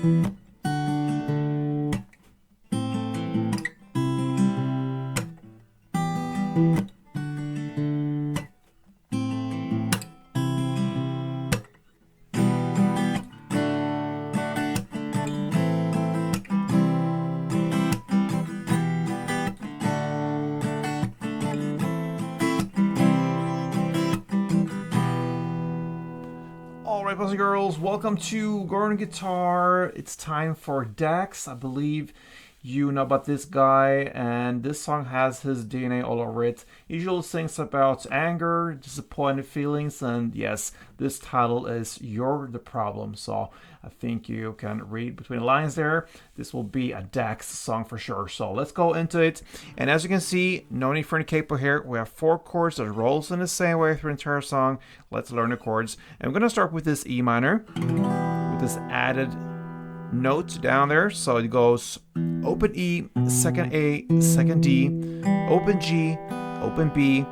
Alright, boys and girls, welcome to Gordon Guitar. It's time for Dax. I believe you know about this guy, and this song has his DNA all over it. He usually sings about anger, disappointed feelings, and yes, this title is You're the Problem. So I think you can read between the lines there. This will be a Dax song for sure. So let's go into it. And as you can see, no need for any capo here. We have 4 chords that rolls in the same way through the entire song. Let's learn the chords. And I'm going to start with this E minor, with this added note down there. So it goes open E, second A, second D, open G, open B,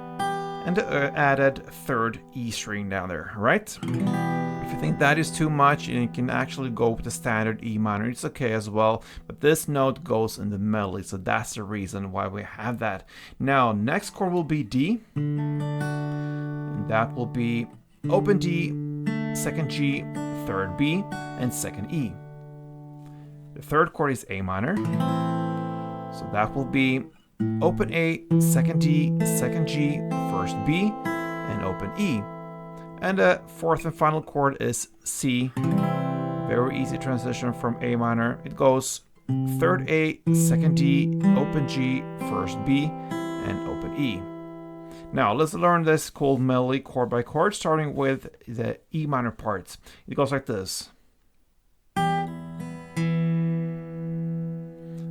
and the added third E string down there, right? If you think that is too much, you can actually go with the standard E minor. It's okay as well, but this note goes in the melody, so that's the reason why we have that. Now, next chord will be D, and that will be open D, second G, third B, and second E. The third chord is A minor, so that will be open A, second D, second G, first B, and open E. And the fourth and final chord is C. Very easy transition from A minor. It goes third A, second D, open G, first B, and open E. Now let's learn this cool melody chord by chord, starting with the E minor part. It goes like this.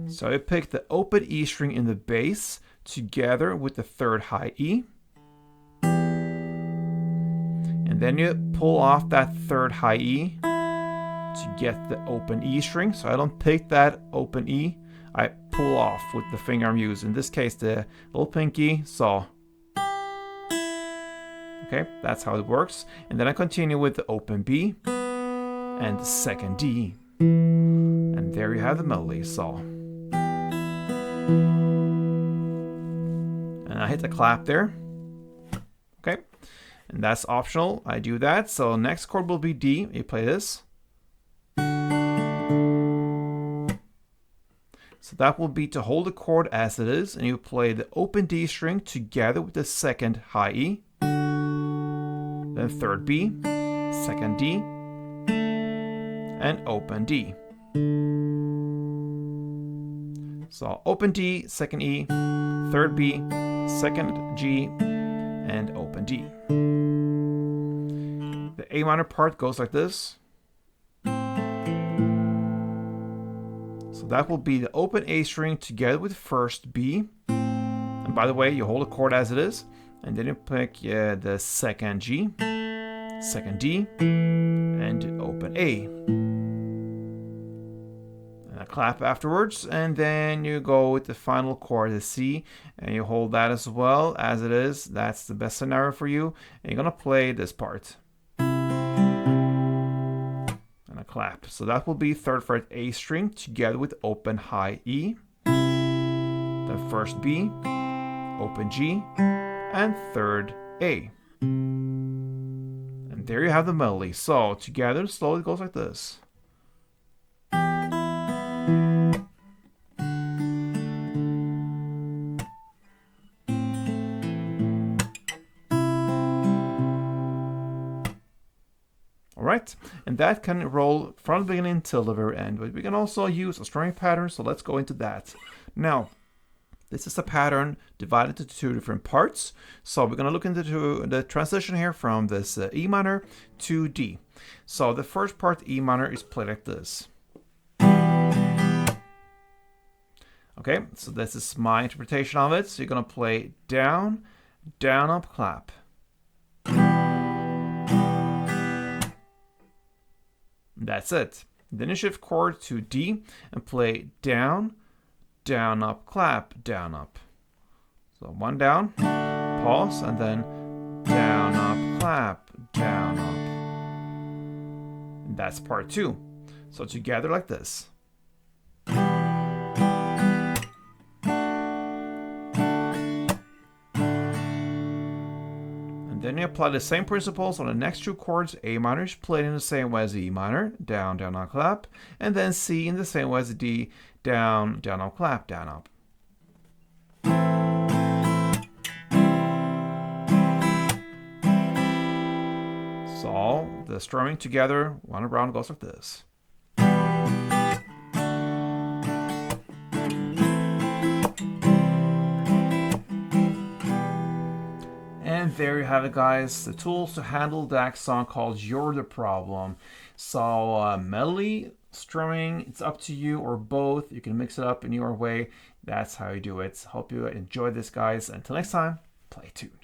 So I pick the open E string in the bass together with the third high E. And then you pull off that third high E to get the open E string. So I don't pick that open E, I pull off with the finger I'm using. In this case, the little pinky. So, okay, that's how it works. And then I continue with the open B and the second D. And there you have the melody. So. And I hit the clap there. Okay. And that's optional. I do that. So next chord will be D. You play this. So that will be to hold the chord as it is. And you play the open D string together with the second high E. Then third B, second D, and open D. So open D, second E, third B, second G, and open D. The A minor part goes like this. So that will be the open A string together with first B. And by the way, you hold the chord as it is. And then you pick the second G, second D, and open A. Clap afterwards, and then you go with the final chord, the C, and you hold that as well as it is. That's the best scenario for you. And you're gonna play this part and a clap. So that will be third fret A string together with open high E, then first B, open G, and third A. And there you have the melody. So together, slowly, it goes like this. Alright, and that can roll from the beginning till the very end, but we can also use a strumming pattern, so let's go into that. Now, this is a pattern divided into 2 different parts, so we're going to look into the transition here from this E minor to D. So the first part, E minor, is played like this. Okay, so this is my interpretation of it. So you're going to play down, down, up, clap. That's it. Then you shift chord to D and play down, down, up, clap, down, up. So 1 down, pause, and then down, up, clap, down, up. And that's part 2. So together like this. Then you apply the same principles on the next two chords. A minor is played in the same way as E minor, down, down, up, clap, and then C in the same way as D, down, down, up, clap, down, up. So the strumming together, one round goes like this. And there you have it, guys. The tools to handle that song called You're the Problem. So melody, strumming, it's up to you, or both. You can mix it up in your way. That's how you do it. Hope you enjoyed this, guys. Until next time, play tune.